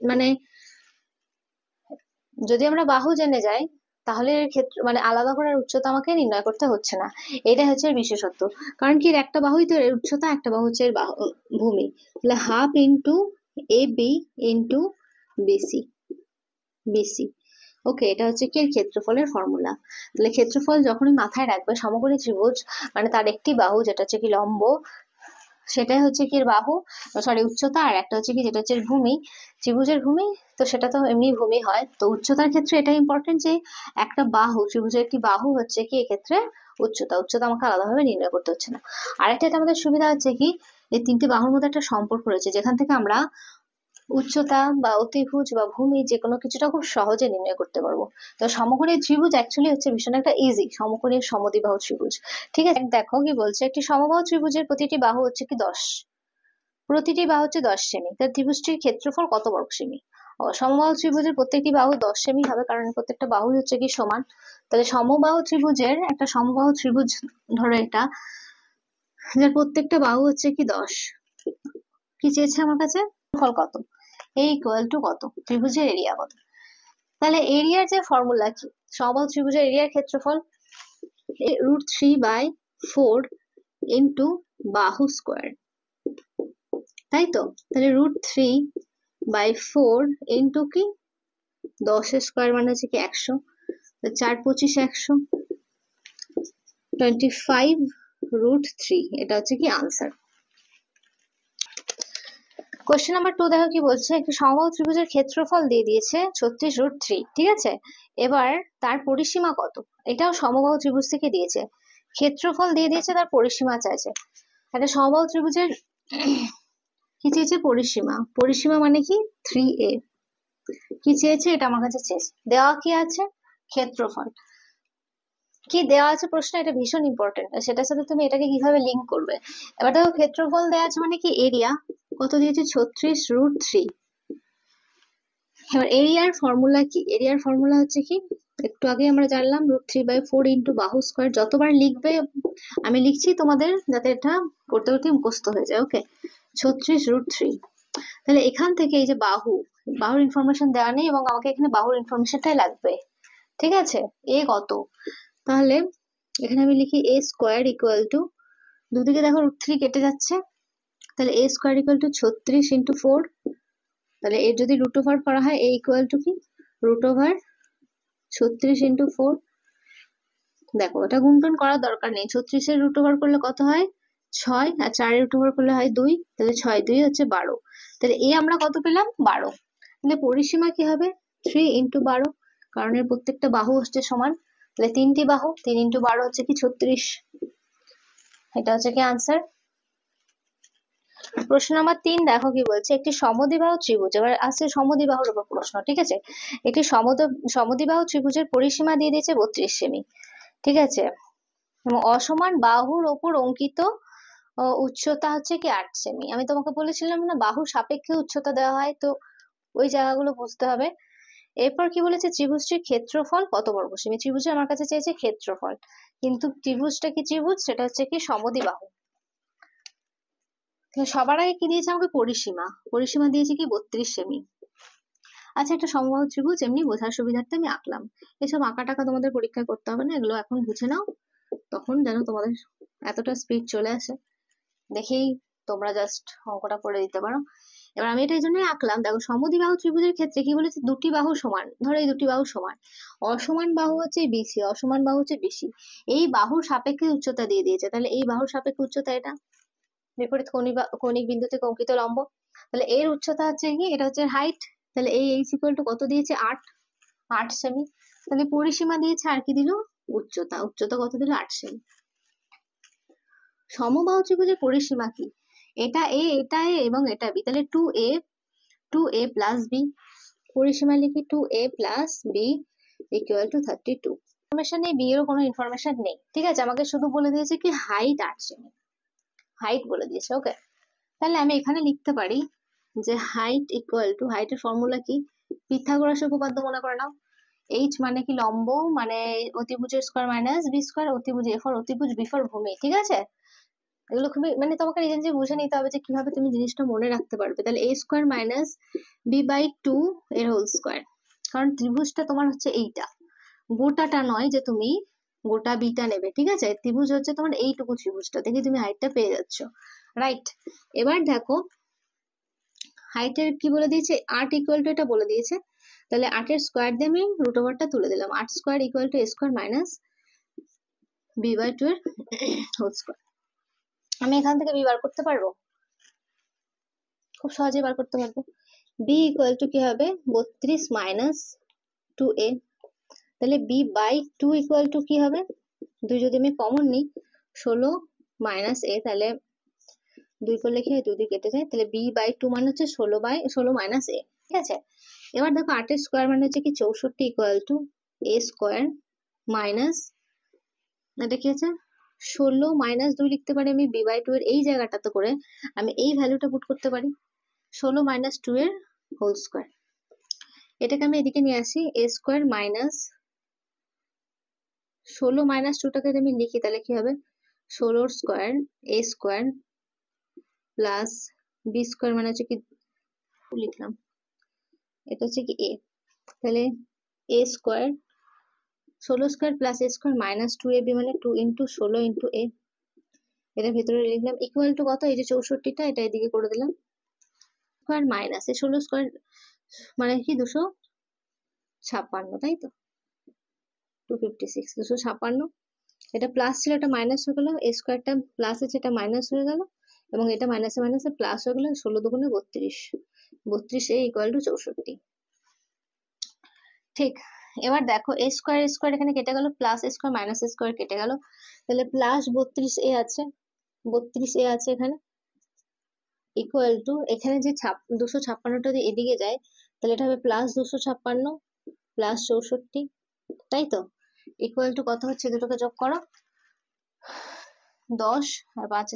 মানে যদি আমরা বাহু জেনে যাই তাহলে এর ক্ষেত্রে মানে আলাদা করে উচ্চতা আমাকে নির্ণয় করতে হচ্ছে না, এটাই হচ্ছে এর বিশেষত্ব। কারণ কি এর একটা বাহুই তো এর উচ্চতা, একটা বাহু হচ্ছে এর ভূমি, তাহলে half into A B into BC, BC. ওকে, এটা হচ্ছে কি এর ক্ষেত্রফলের ফর্মুলা। তাহলে ক্ষেত্রফল যখনই মাথায় রাখবে সমকোণী ত্রিভুজ মানে তার একটি বাহু যেটা হচ্ছে কি লম্ব, সেটাই হচ্ছে কি এর বাহু, সরি উচ্চতা, আর একটা হচ্ছে কি যেটা হচ্ছে ভূমি, ত্রিভুজের ভূমি। তো সেটা তো এমনি ভূমি হয়, তো উচ্চতার ক্ষেত্রে এটা ইম্পর্টেন্ট যে একটা বাহু, ত্রিভুজের একটি বাহু হচ্ছে কি এক্ষেত্রে উচ্চতা, উচ্চতা আমাকে আলাদাভাবে নির্ণয় করতে হচ্ছে না। আর একটা এটা আমাদের সুবিধা হচ্ছে কি এই তিনটি বাহুর মধ্যে একটা সম্পর্ক রয়েছে, যেখান থেকে আমরা উচ্চতা বা অতিভুজ বা ভূমি যে কোনো কিছুটা খুব সহজে নির্ণয় করতে পারবো। তো সমকোণী ত্রিভুজ অ্যাকচুয়ালি হচ্ছে ভীষণ একটা ইজি সমকোণী সমদ্বিবাহু ত্রিভুজ। ঠিক আছে, দেখো কি বলছে, একটি সমবাহু ত্রিভুজের প্রতিটি বাহু হচ্ছে কি 10, প্রতিটি বাহু হচ্ছে 10 সেমি, তার ত্রিভুজটির ক্ষেত্রফল কত বর্গ সেমি? সমবাহু ত্রিভুজের প্রত্যেকটি বাহু 10 সেমি হবে, কারণ প্রত্যেকটা বাহু হচ্ছে কি সমান। তাহলে সমবাহু ত্রিভুজের একটা সমবাহু ত্রিভুজ ধরো এটা, যার প্রত্যেকটা বাহু হচ্ছে কি 10, কি চেয়েছে আমার কাছে ফল কত, এই ইকুয়াল টু কত, ত্রিভুজের এরিয়া কত। তাহলে এরিয়ার যে ফর্মুলা কি, সমবাহু ত্রিভুজের এরিয়ার ক্ষেত্রফল √3/4 ইন্টু বাহু স্কোয়ার, তাই তো? তাহলে √3/4 ইন্টু কি 10 স্কোয়ার মানে হচ্ছে কি 100, 4 25 100, 25√3, এটা হচ্ছে কি আনসার। কোশ্চেন নাম্বার 2 দেখো কি বলছে, একটি সমবাহু ত্রিভুজের ক্ষেত্রফল দিয়ে দিয়েছে 36√3, ঠিক আছে। এবার তার পরিসীমা কত? এটাও সমবাহু ত্রিভুজ থেকে দিয়েছে, ক্ষেত্রফল দিয়ে দিয়েছে, তার পরিসীমা চাইছে। একটা সমবাহু ত্রিভুজের কি চেয়েছে? পরিসীমা। পরিসীমা মানে কি 3a। কি চেয়েছে? এটা আমার কাছে চেয়েছে। দেওয়া কি আছে? ক্ষেত্রফল। কি দেওয়া আছে প্রশ্ন, এটা ভীষণ ইম্পর্টেন্ট, সেটার সাথে তুমি এটাকে কিভাবে লিঙ্ক করবে। এবার দেখো ক্ষেত্রফল দেওয়া আছে মানে কি এরিয়া কত দিয়েছে? 36√3। এবার এরিয়ার ফর্মুলা কি? এরিয়ার ফর্মুলা হচ্ছে কি, একটু আগে আমরা জানলাম √3/4 ইন্টু বাহু স্কোয়ার। যতবার লিখবে, আমি লিখছি তোমাদের যাতে এটা করতে করতে মুখস্থ হয়ে যায়। ওকে, 36√3। তাহলে এখান থেকে এই যে বাহুর ইনফরমেশন দেওয়া নেই, এবং আমাকে এখানে বাহুর ইনফরমেশনটাই লাগবে, ঠিক আছে। এ কত? তাহলে এখানে আমি লিখি a স্কোয়ার ইকুয়াল টু, দুদিকে দেখো √3 কেটে যাচ্ছে, তাহলে a square equal two 36 into 4। তাহলে এর যদি রুট ওভার করা হয়, a ইকুয়াল টু কি √36 ইন্টু 4। দেখো এটা গুণটন করার দরকার নেই, 36 এর রুট ওভার করলে কত হয়? 6, আর 4 এর রুট ওভার করলে হয় 2, তাহলে 6 2 হচ্ছে 12। তাহলে এ আমরা কত পেলাম? 12। তাহলে পরিসীমা কি হবে? 3 ইন্টু 12, কারণ এর প্রত্যেকটা বাহু হচ্ছে সমান, তাহলে 3টি বাহু, 3 ইন্টু 12 হচ্ছে কি 36। এটা হচ্ছে কি আনসার। প্রশ্ন নাম্বার 3 দেখো কি বলছে, একটি সমদ্বিবাহু ত্রিভুজ, এবার আসছে সমদ্বিবাহুর উপর প্রশ্ন, ঠিক আছে। একটি সমদ্বিবাহু ত্রিভুজের পরিসীমা দিয়ে দিয়েছে 32 সেমি, ঠিক আছে, এবং অসমান বাহুর ওপর অঙ্কিত উচ্চতা হচ্ছে কি 8 সেমি। আমি তোমাকে বলেছিলাম না, বাহু সাপেক্ষে উচ্চতা দেওয়া হয়, তো ওই জায়গাগুলো বুঝতে হবে। এরপর কি বলেছে, ত্রিভুজটির ক্ষেত্রফল কত বর্গ সেমি। ত্রিভুজে আমার কাছে চেয়েছে ক্ষেত্রফল, কিন্তু ত্রিভুজটা কি ত্রিভুজ? সেটা হচ্ছে কি সমদ্বিবাহু। সবার আগে কি দিয়েছে আমাকে? পরিসীমা। পরিসীমা দিয়েছে কি 32 সেমি। আচ্ছা, একটা সমবাহু ত্রিভুজ এমনি বোঝার সুবিধার্থে আমি আঁকলাম। এসব আঁকা টাকা তোমাদের পরীক্ষায় করতে হবে না, এগুলো এখন বুঝে নাও, তখন যেন তোমাদের এতটা স্পিড চলে আসে, দেখেই তোমরা জাস্ট অঙ্কটা করে দিতে পারো। এবার আমি এটা এই জন্যই আঁকলাম, দেখো সমদ্বিবাহু ত্রিভুজের ক্ষেত্রে কি বলেছে, দুটি বাহু সমান। ধরো এই দুটি বাহু সমান, অসমান বাহু হচ্ছে বিসি, অসমান বাহু হচ্ছে বিসি। এই বাহুর সাপেক্ষে উচ্চতা দিয়ে দিয়েছে, তাহলে এই বাহুর সাপেক্ষে উচ্চতা এটা, বিপরীত কৌণিক বিন্দু থেকে অঙ্কিত লম্ব। তাহলে এর উচ্চতা হচ্ছে কি, এটা হচ্ছে হাইট, তাহলে এই এইচ ইকুয়াল টু কত দিয়েছে? 8 সেমি। তাহলে পরিসীমা দিয়েছে, আর কি দিল? উচ্চতা। উচ্চতা কত দিল? 8 সেমি। সমবাহু ত্রিভুজের পরিসীমা কি? এটা এ, এটা এ, এবং এটা বি, তাহলে 2a প্লাস বি। পরিসীমা লিখি 2a plus B equal to 32। Information নেই, বি এরও কোনো ইনফরমেশন নেই, ঠিক আছে। আমাকে শুধু বলে দিয়েছে কি হাইট 8 সেমি, হাইট বলে দিয়েছে। ওকে, তাহলে আমি এখানে লিখতে পারি যে হাইট ইকুয়াল টু, হাইটের ফর্মুলা কি? পিথাগোরাসের উপপাদ্য মনে করে নাও। এইচ মানে কি? লম্ব, মানে অতিভুজের স্কোয়ার মাইনাস বি স্কোয়ার, অতিভুজ এ ফর অতিভুজ, বি ফর ভূমি, ঠিক আছে। এগুলো খুবই, মানে তোমাকে নিজে নিজে বুঝে নিতে হবে যে কিভাবে তুমি জিনিসটা মনে রাখতে পারবে। তাহলে a স্কোয়ার মাইনাস b/2 এর হোল স্কোয়ার, কারণ ত্রিভুজটা তোমার হচ্ছে এইটা, গোটাটা নয় যে তুমি গোটা বিটা নেবে, ঠিক আছে। ত্রিভুজ হচ্ছে তোমার এইটুকু ত্রিভুজটা, দেখে তুমি হাইটটা পেয়ে যাচ্ছ, রাইট। এবার দেখো হাইটের কি বলে দিয়েছে? 8 ইকুয়াল টু, এটা বলে দিয়েছে, তাহলে 8 এর স্কোয়ার দিয়ে আমি রুট ওভারটা তুলে দিলাম। 8 square equal two a square minus b/2 এর হোল স্কোয়ার। আমি এখান থেকে বি বার করতে পারবো, খুব সহজে বার করতে পারবো। বি ইকুয়াল টু কি হবে? 32 মাইনাস 2a। তাহলে b/2 ইকুয়াল টু কি হবে? 2 যদি আমি কমন নিই, 16 মাইনাস a, তাহলে 2 করলে কি হয়? 2 দিয়ে কেটে যায়, তাহলে b/2 মানে হচ্ছে 16 মাইনাস a, ঠিক আছে। এবার দেখো 8 এর স্কোয়ার মানে হচ্ছে কি 64 equal to a square minus, এটা কি আছে? 16 মাইনাস 2 লিখতে পারি আমি b/2 এর এই জায়গাটাতে করে, আমি এই ভ্যালুটা পুট করতে পারি, 16 মাইনাস 2 এর হোল স্কোয়ার। এটাকে আমি এদিকে নিয়ে আসি, a স্কোয়ার মাইনাস 16 মাইনাস 2টাকে যদি আমি লিখি, তাহলে কি হবে? 16 square a square plus B square মানে হচ্ছে কি, লিখলাম এটা হচ্ছে কি a, তাহলে a square 16 square plus a square minus 2ab মানে 2 ইন্টু 16 ইন্টু a, এটা ভেতরে লিখলাম ইকুয়াল টু কত? এই যে 64টা, এটা এদিকে করে দিলাম, স্কোয়ার মাইনাস এই 16 স্কোয়ার মানে কি 256, তাই তো? 256, 256, এটা প্লাস ছিল এটা মাইনাস হয়ে গেল, এই স্কোয়ারটা প্লাস আছে এটা মাইনাস হয়ে গেল, এবং এটা মাইনাসে মাইনাসে প্লাস হয়ে গেল, 16 দুগুণে 32, 32 ইকুয়াল টু 64। ঠিক, এবার দেখো এ স্কোয়ার স্কোয়ার এখানে কেটে গেল, প্লাস স্কোয়ার মাইনাস স্কোয়ার কেটে গেল, তাহলে প্লাস 32a আছে, 32a আছে এখানে, ইকুয়াল টু এখানে যে 256টা যদি এদিকে যায় তাহলে এটা হবে প্লাস 256 প্লাস 64, তাই তো? ইকুয়াল টু কত হচ্ছে, দুটোকে যোগ করো, 10 আর 5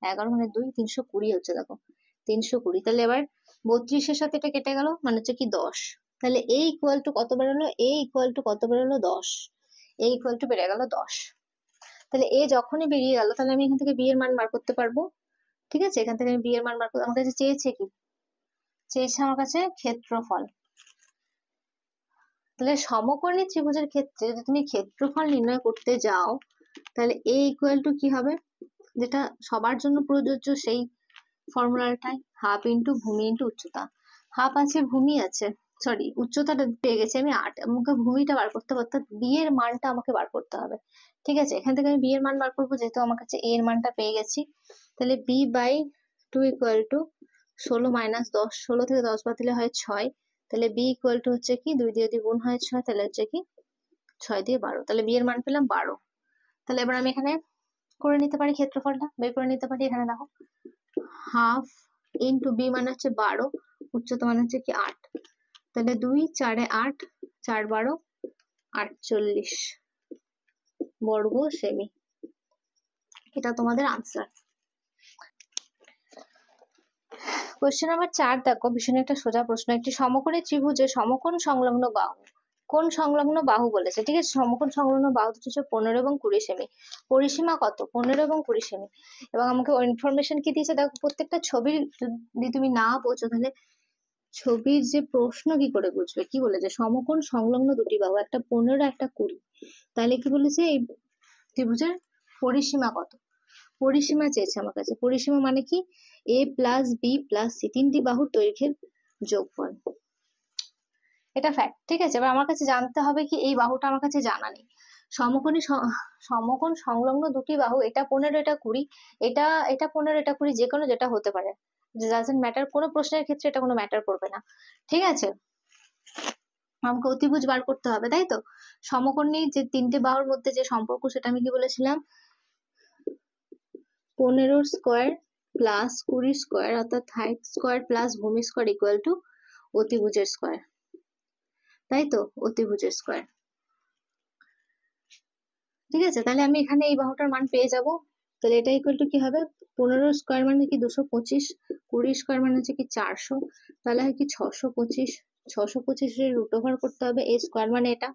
11 মানে 2, 320 হচ্ছে, দেখো 320। তাহলে এবার 32-এর সাথে এটা কেটে গেল মানে হচ্ছে কি 10, তাহলে এ ইকুয়াল টু কত বেরোলো, এ ইকুয়াল টু কত বেরোলো 10, এ ইকুয়াল টু বেড়ে গেল 10। তাহলে এ যখনই বেরিয়ে গেল তাহলে আমি এখান থেকে বি এর মান বার করতে পারবো, ঠিক আছে? এখান থেকে আমি বি এর মান বার করতে, আমার কাছে চেয়েছে কি, চেয়েছে আমার কাছে ক্ষেত্রফল। তাহলে সমকোণী ত্রিভুজের ক্ষেত্রে যদি তুমি ক্ষেত্রফল নির্ণয় করতে যাও তাহলে এ ইকুয়াল টু কি হবে, যেটা সবার জন্য প্রযোজ্য সেই ফর্মুলাটাই, হাফ ইন্টু ভূমি ইন্টু উচ্চতা। হাফ আছে, ভূমি আছে, সরি উচ্চতাটা পেয়ে গেছি আমি 8, আমাকে ভূমিটা বার করতে হবে, অর্থাৎ বি এর মানটা আমাকে বার করতে হবে, ঠিক আছে? এখান থেকে আমি বি এর মান বার করবো, যেহেতু আমার কাছে এ এর মানটা পেয়ে গেছি। তাহলে B by 2 equal to 16 minus 10, 16 থেকে 10 বাদ দিলে হয় 6, তাহলে বি ইকুয়াল টু হচ্ছে কি 2 দিয়ে গুণ হয় 6, তাহলে হচ্ছে কি 6 দিয়ে 12, তাহলে বি এর মান পেলাম 12। তাহলে এবার আমি এখানে করে নিতে পারি, ক্ষেত্রফলটা বের করে নিতে পারি। এখানে দেখো হাফ ইন্টু বি মানে হচ্ছে 12, উচ্চতা মানে হচ্ছে কি 8, তাহলে 2 4 8, 4 12 48 বর্গ সেমি। এটা তোমাদের আনসার। কোশ্চেন নাম্বার 4 দেখো, ভীষণ একটা সোজা প্রশ্ন। একটি সমকোণী ত্রিভুজে সমকোণ সংলগ্ন বাহু, কোন সংলগ্ন বাহু বলেছে, ঠিক আছে? সমকোণ সংলগ্ন বাহু দুটি হচ্ছে 15 এবং 20 সেমি। পরিসীমা কত, 15 এবং 20 সেমি। এবং আমাকে ইনফরমেশন কি দিয়েছে দেখো, প্রত্যেকটা ছবির যদি তুমি না বোঝো তাহলে ছবির যে প্রশ্ন কি করে বুঝবে, কি বলেছে, সমকোণ সংলগ্ন দুটি বাহু, একটা 15 একটা 20, তাহলে কি বলেছে এই ত্রিভুজের পরিসীমা কত, পরিসীমা চেয়েছে আমার কাছে। পরিসীমা মানে কি, এ প্লাস বি প্লাস সি, তিনটি বাহুর দৈর্ঘ্যের যোগফল, এটা ফ্যাক্ট, ঠিক আছে? এবার আমার কাছে জানতে হবে কি, এই বাহুটা আমার কাছে জানা নেই। সমকোণ সংলগ্ন দুটি বাহু, এটা 15 এটা 20, এটা এটা 15 এটা 20, যে কোনো যেটা হতে পারে, ডাজন্ট ম্যাটার, কোনো প্রশ্নের ক্ষেত্রে এটা কোনো ম্যাটার করবে না, ঠিক আছে? আমাকে অতিভুজ বার করতে হবে, তাই তো? সমকোণী যে তিনটে বাহুর মধ্যে যে সম্পর্ক সেটা আমি কি বলেছিলাম, 15 স্কোয়ার প্লাস 20 স্কোয়ার, অর্থাৎ হাইট স্কোয়ার প্লাস ভূমি স্কোয়ার ইকুয়াল টু অতিভুজের স্কোয়ার, তাই তো? অতিভুজের স্কোয়ার, ঠিক আছে? তাহলে আমি এখানে এই বাহুটার মান পেয়ে যাব। তাহলে এটা ইকুয়াল টু কি হবে, 15 স্কোয়ার মানে কি 225, 20 স্কোয়ার মানে হচ্ছে কি 400, তাহলে হয় কি 625, 625 রুট ওভার করতে হবে এ স্কোয়ার মানে এটা,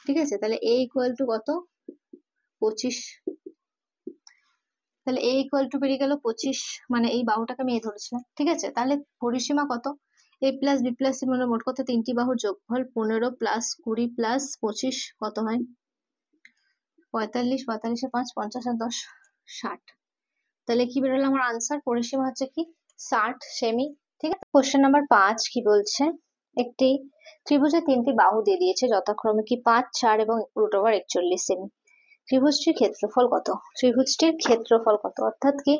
ঠিক আছে? তাহলে এ ইকুয়াল টু কত, 25, তাহলে এ ইকুয়াল টু বেরিয়ে গেল 25, মানে এই বাহুটাকে আমি এ ধরেছিলাম, ঠিক আছে? তাহলে পরিসীমা কত, এ প্লাস বি প্লাস সি মানে মোট কত, তিনটি বাহুর যোগফল 15 প্লাস 20 প্লাস 25 কত হয়, 45, 45 এ 5 50 আর 10 60, তাহলে কি বেরোলো আমার আনসার, পরিসীমা হচ্ছে কি 60 সেমি, ঠিক আছে? কোশ্চেন নাম্বার 5 কি বলছে, একটি ত্রিভুজে তিনটি বাহু দিয়ে দিয়েছে যথাক্রমে কি 5 4 এবং রুট ওভার 41 সেমি। ত্রিভুজটির ক্ষেত্রফল কত, ত্রিভুজটির ক্ষেত্রফল কত, অর্থাৎ কি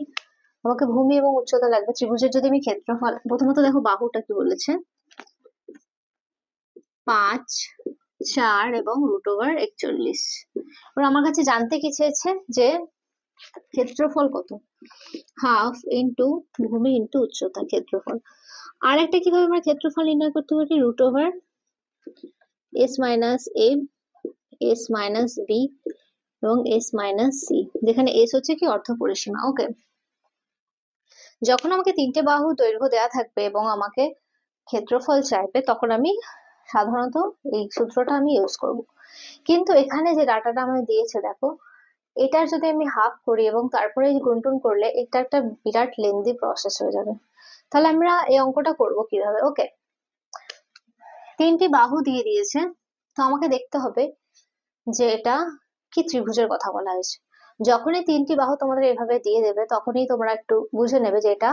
আমাকে ভূমি এবং উচ্চতা লাগবে। ত্রিভুজের যদি আমি ক্ষেত্রফল, প্রথমত দেখো বাহুটা কি বলেছে, 5 4 এবং রুট ওভার 41। এবার আমার কাছে জানতে কি চেয়েছে যে ক্ষেত্রফল কত, হাফ ইন্টু ভূমি ইন্টু উচ্চতা ক্ষেত্রফল। আর একটা কিভাবে আমরা ক্ষেত্রফল নির্ণয় করতে পারি, root over S minus A, S minus B এবং এস মাইনাস সি, যেখানে এস হচ্ছে কি অর্ধ পরিসীমা। ওকে, যখন আমাকে তিনটে বাহু দৈর্ঘ্য দেওয়া থাকবে এবং আমাকে ক্ষেত্রফল চাইবে তখন আমি সাধারণত এই সূত্রটা আমি ইউজ করব। কিন্তু এখানে যে ডাটাটা আমায় দিয়েছে দেখো, এটার যদি আমি হাফ করি এবং তারপরে গুণটুন করলে এটা একটা বিরাট লেন্দি প্রসেস হয়ে যাবে। তাহলে আমরা এই অঙ্কটা করব কিভাবে, ওকে? তিনটি বাহু দিয়ে দিয়েছে, তো আমাকে দেখতে হবে যে এটা কি ত্রিভুজের কথা বলা হয়েছে। যখনই তিনটি বাহু তোমাদের এভাবে দিয়ে দেবে তখনই তোমরা একটু বুঝে নেবে যে এটা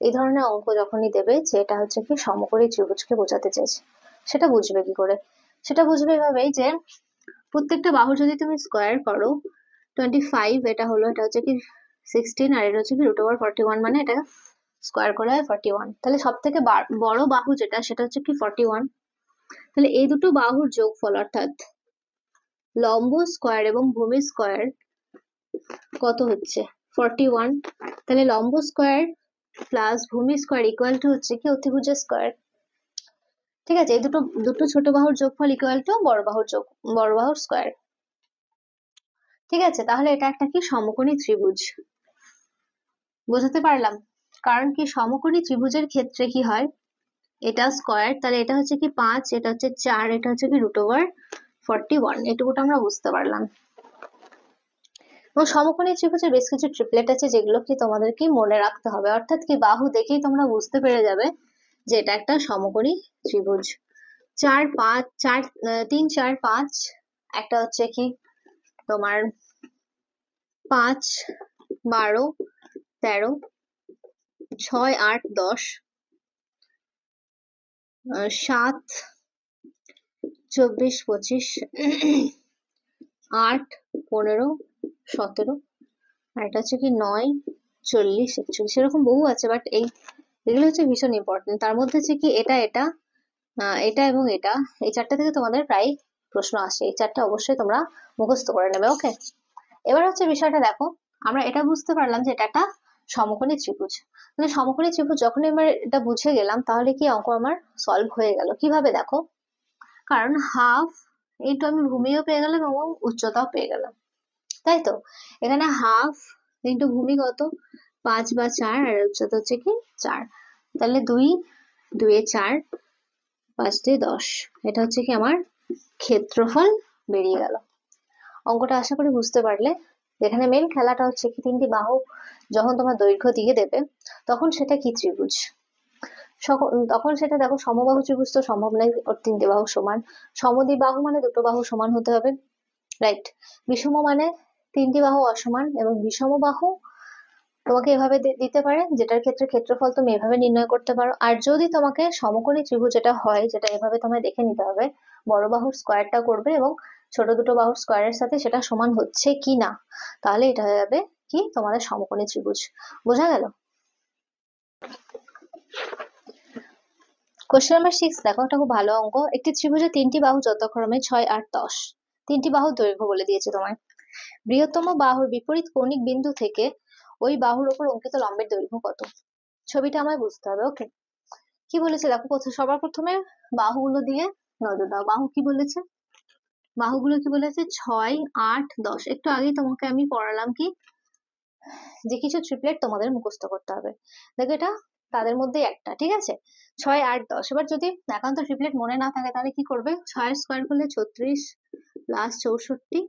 এই ধরনের অঙ্ক যখনই দেবে যে এটা হচ্ছে কি সমকোণী ত্রিভুজকে বোঝাতে চাইছে, সেটা বুঝবে কি করে? সেটা বুঝবে এভাবেই যে প্রত্যেকটা বাহু যদি তুমি স্কোয়ার করো, 25 এটা হলো, এটা হচ্ছে কি 16, আর এটা হচ্ছে কি √41, মানে এটা স্কোয়ার করা হয় 41। তাহলে সব থেকে বড় বাহু যেটা, সেটা হচ্ছে কি 41। তাহলে এই দুটো বাহুর যোগফল অর্থাৎ লম্ব স্কোয়ার এবং ভূমি স্কোয়ার কত হচ্ছে? 41। তাহলে লম্ব স্কোয়ার প্লাস ভূমি স্কোয়ার ইকুয়াল টু হচ্ছে কি অতিভুজের স্কোয়ার। ঠিক আছে, এই দুটো দুটো ছোট বাহুর যোগফল ইকুয়াল টু বড় বাহুর স্কোয়ার। ঠিক আছে, তাহলে এটা একটা কি সমকোণী ত্রিভুজ। বোঝাতে পারলাম? কারণ কি সমকোণী ত্রিভুজের ক্ষেত্রে কি হয়, এটা স্কোয়ার, তাহলে এটা হচ্ছে কি 5, এটা হচ্ছে 4, এটা হচ্ছে কি √41। এটুকুটা আমরা বুঝতে পারলাম। এবং সমকোণী ত্রিভুজের বেশ কিছু ট্রিপলেট আছে যেগুলো কি তোমাদেরকে মনে রাখতে হবে, অর্থাৎ কি বাহু দেখেই তোমরা বুঝতে পেরে যাবে যে এটা একটা সমকোণী ত্রিভুজ। 4, 5, 3, 4, 5, একটা হচ্ছে কি তোমার 5, 12, 13, 6, 8, 10, 7, 24, 25, 8, 15, 17, আর এটা হচ্ছে কি 9, 40, 41, এরকম বহু আছে, বাট এগুলো হচ্ছে ভীষণ ইম্পর্টেন্ট। তার মধ্যে হচ্ছে কি এটা এটা এবং এটা, এই চারটা থেকে তোমাদের প্রায় প্রশ্ন আসে, এই চারটা অবশ্যই তোমরা মুখস্থ করে নেবে। ওকে, এবার হচ্ছে বিষয়টা দেখো, আমরা এটা বুঝতে পারলাম যে এটা একটা সমকোণী ত্রিভুজ। মানে সমকোণী ত্রিভুজ যখন আমরা এটা বুঝে গেলাম, তাহলে কি অঙ্ক আমার সলভ হয়ে গেল। কিভাবে দেখো, কারণ হাফ এইটু আমি ভূমিও পেয়ে গেলাম এবং উচ্চতাও পেয়ে গেলাম, তাই তো? এখানে হাফ ইন্টু ভূমি কত, 5 বা 4, আর উচ্চতা হচ্ছে কি 4। তাহলে 2, 2 এ 4, 5 দিয়ে 10, এটা হচ্ছে কি আমার ক্ষেত্রফল বেরিয়ে গেল। অঙ্কটা আশা করি বুঝতে পারলে। এখানে মেন খেলাটা হচ্ছে কি, তিনটি বাহু যখন তোমার দৈর্ঘ্য দিয়ে দেবে, তখন সেটা কি ত্রিভুজ, তখন সেটা দেখো সমবাহু ত্রিভুজ তো সম্ভব নয় ওর তিনটে বাহু সমান। সমদ্বিবাহু মানে দুটো বাহু সমান হতে হবে, রাইট? বিষম মানে তিনটি বাহু অসমান, এবং বিষম বাহু তোমাকে এভাবে দিতে পারে, যেটার ক্ষেত্রে ক্ষেত্রফল তুমি এভাবে নির্ণয় করতে পারো। আর যদি তোমাকে সমকোণী ত্রিভুজ যেটা হয়, যেটা এভাবে তোমায় দেখে নিতে হবে, বড় বাহুর স্কোয়ারটা করবে এবং ছোট দুটো বাহুর স্কোয়ারের সাথে সেটা সমান হচ্ছে কি না, তাহলে এটা হয়ে যাবে কি তোমাদের সমকোণী ত্রিভুজ। বোঝা গেল? কোশ্চেন নাম্বার 6 দেখো, একটা খুব ভালো অঙ্ক। একটি ত্রিভুজের তিনটি বাহু যথাক্রমে 6, 8, 10। তিনটি বাহুর দৈর্ঘ্য বলে দিয়েছে তোমায়। বৃহত্তম বাহুর বিপরীত কৌণিক বিন্দু থেকে ওই বাহুর উপর অঙ্কিত লম্বের দৈর্ঘ্য কত? ছবিটা আমায় বুঝতে হবে। ওকে, কি বলেছে দেখো, সবার প্রথমে বাহুগুলো দিয়ে নজর দাও। বাহু কি বলেছে, বাহুগুলো কি বলেছে, 6, 8, 10। একটু আগেই তোমাকে আমি পড়ালাম কি, যে কিছু ট্রিপলেট তোমাদের মুখস্থ করতে হবে। দেখো এটা তাদের মধ্যে একটা, ঠিক আছে? 6, 8, 10। এবার যদি একান্ত ট্রিপলেট মনে না থাকে, তাহলে কি করবে, 6 স্কোয়ার করলে 36 প্লাস 64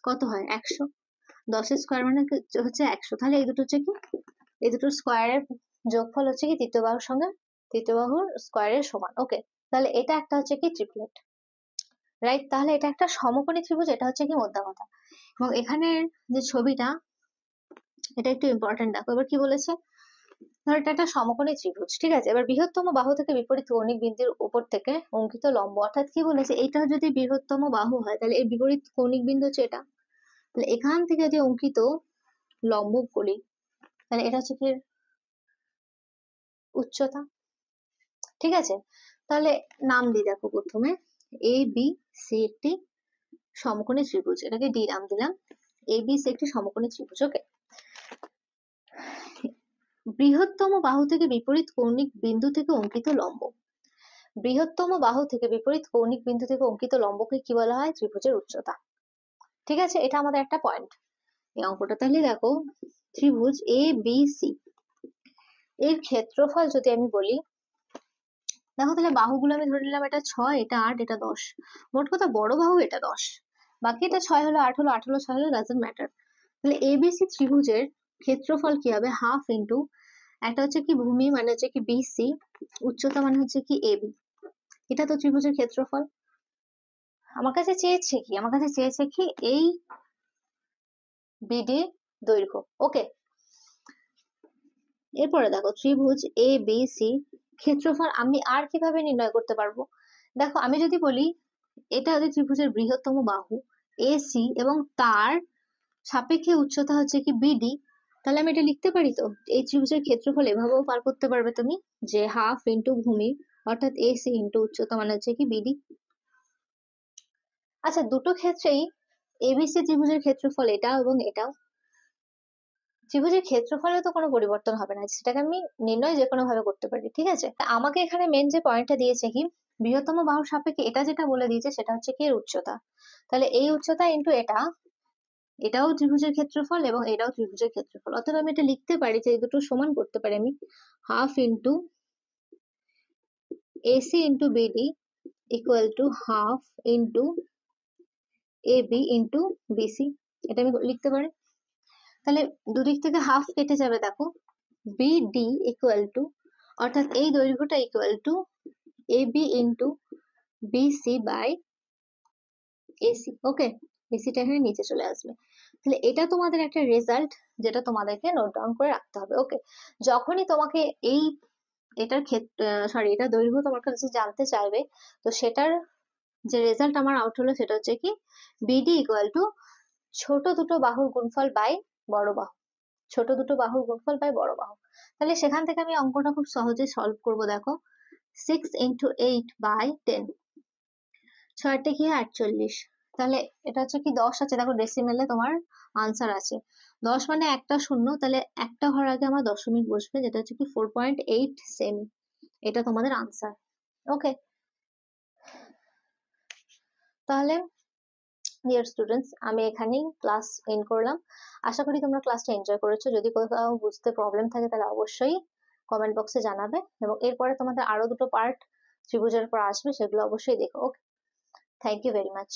কত হয়, 100। 10 স্কোয়ার মানে হচ্ছে 100। তাহলে এই দুটো হচ্ছে কি, এই দুটো স্কোয়ারের যোগফল হচ্ছে কি তৃতীয় বাহুর সঙ্গে তৃতীয় বাহুর স্কোয়ারের সমান। ওকে, তাহলে এটা একটা হচ্ছে কি ট্রিপলেট, রাইট? তাহলে এটা একটা সমকোণী ত্রিভুজ, এটা হচ্ছে কি মোদ্দা কথা। এবং এখানের যে ছবিটা, এটা একটু ইম্পর্টেন্ট দেখো। এবার কি বলেছে, ধর এটা একটা সমকোণী ত্রিভুজ, ঠিক আছে? এবার বৃহত্তম বাহু থেকে বিপরীত কৌণিক বিন্দুর উপর থেকে অঙ্কিত লম্ব, অর্থাৎ কি বলেছে, এইটা যদি বৃহত্তম বাহু হয়, তাহলে এই বিপরীত কৌণিক বিন্দু হচ্ছে এটা। তাহলে এখান থেকে যদি অঙ্কিত লম্ব করি, তাহলে এটা হচ্ছে কি উচ্চতা, ঠিক আছে? তাহলে নাম দিই দেখো, প্রথমে এ বি সি একটি সমকোণী ত্রিভুজ, এটাকে ডি নাম দিলাম। এ বি সি একটি সমকোণী ত্রিভুজ। ওকে, বৃহত্তম বাহু থেকে বিপরীত কৌণিক বিন্দু থেকে অঙ্কিত লম্ব, বৃহত্তম বাহু থেকে বিপরীত কৌণিক বিন্দু থেকে অঙ্কিত লম্বকে কি বলা হয়, ত্রিভুজের উচ্চতা। ঠিক আছে, এটা আমাদের একটা পয়েন্ট এই অঙ্কটা। তাহলে দেখো, ত্রিভুজ এ বি সি এর ক্ষেত্রফল যদি আমি বলি, দেখো তাহলে বাহুগুলো আমি ধরে নিলাম, এটা 6, এটা 8, এটা 10। মোট কথা বড় বাহু এটা 10, বাকি এটা 6 হলো, 8 হলো, 8 হলো, 6 হলো, ডাজন্ট ম্যাটার। তাহলে এবিসি ত্রিভুজের ক্ষেত্রফল কি হবে, হাফ ইন্টু একটা হচ্ছে কি ভূমি মানে হচ্ছে কি বিসি, উচ্চতা মানে হচ্ছে কি এবি। এটা তো ত্রিভুজের ক্ষেত্রফল। আমার কাছে চেয়েছে কি, আমার কাছে চেয়েছে কি এই বিডি দৈর্ঘ্য। ওকে, এরপরে দেখো ত্রিভুজ এ বি সি ক্ষেত্রফল আমি আর কিভাবে নির্ণয় করতে পারবো? দেখো আমি যদি বলি এটা হচ্ছে ত্রিভুজের বৃহত্তম বাহু এ সি এবং তার সাপেক্ষে উচ্চতা হচ্ছে কি বিডি, তাহলে আমি এটা লিখতে পারি তো। এই ত্রিভুজের ক্ষেত্রফল এভাবেও পার করতে পারবে তুমি, যে হাফ ইন্টু ভূমি অর্থাৎ এসি ইন্টু উচ্চতা মানে হচ্ছে কি বিডি। আচ্ছা দুটো ক্ষেত্রেই এবিসি ত্রিভুজের ক্ষেত্রফল এটাও এবং এটাও, ত্রিভুজের ক্ষেত্রফলে তো কোনো পরিবর্তন হবে না, সেটাকে আমি নির্ণয় যে কোনো ভাবে করতে পারি, ঠিক আছে। আমাকে এখানে মেন যে পয়েন্টটা দিয়েছে কি বৃহত্তম বাহুর সাপেক্ষে এটা যেটা বলে দিয়েছে সেটা হচ্ছে কি এর উচ্চতা, তাহলে এই উচ্চতা ইন্টু এটা, এটাও ত্রিভুজের ক্ষেত্রফল এবং এটাও ত্রিভুজের ক্ষেত্রফল, অর্থাৎ আমি এটা লিখতে পারি যে এই দুটো সমান করতে পারি আমি, half into AC into BD equal to half into AB into BC, এটা আমি লিখতে পারি। তাহলে দুদিক থেকে হাফ কেটে যাবে, দেখো বিডি ইকুয়াল টু, অর্থাৎ এই দৈর্ঘ্যটা equal to AB into BC by AC. Okay, বিসিটা এখানে নিচে চলে আসবে। তাহলে এটা তোমাদের একটা রেজাল্ট যেটা তোমাদেরকে নোট ডাউন করে রাখতে হবে। ওকে, যখনই তোমাকে এই এটার ক্ষেত্রে সরি এটা দৈর্ঘ্য তোমার কাছে জানতে চাইবে, তো সেটার যে রেজাল্ট আমার আউট হলো সেটা হচ্ছে কি বিডি ইকুয়াল টু ছোট দুটো বাহুর গুণফল বাই বড় বাহু, ছোট দুটো বাহুর গুণফল বাই বড় বাহু। তাহলে সেখান থেকে আমি অঙ্কটা খুব সহজে সলভ করব। দেখো 6 × 8/10, 6 কি 48, তাহলে এটা হচ্ছে কি 10 আছে, দেখো ডেসিমেলে তোমার আনসার আছে 10 মানে একটা শূন্য, তাহলে একটা ঘর আগে আমার দশমিক বসবে, যেটা হচ্ছে কি 4.8 সেমি, এটা তোমাদের আনসার। ওকে, তাহলে ডিয়ার স্টুডেন্টস আমি এখানেই ক্লাস এন্ড করলাম। আশা করি তোমরা ক্লাসটা এনজয় করেছো। যদি কোথাও বুঝতে প্রবলেম থাকে তাহলে অবশ্যই কমেন্ট বক্সে জানাবে, এবং এরপরে তোমাদের আরো দুটো পার্ট ত্রিভুজের পর আসবে, সেগুলো অবশ্যই দেখো। ওকে, থ্যাংক ইউ ভেরি মাচ।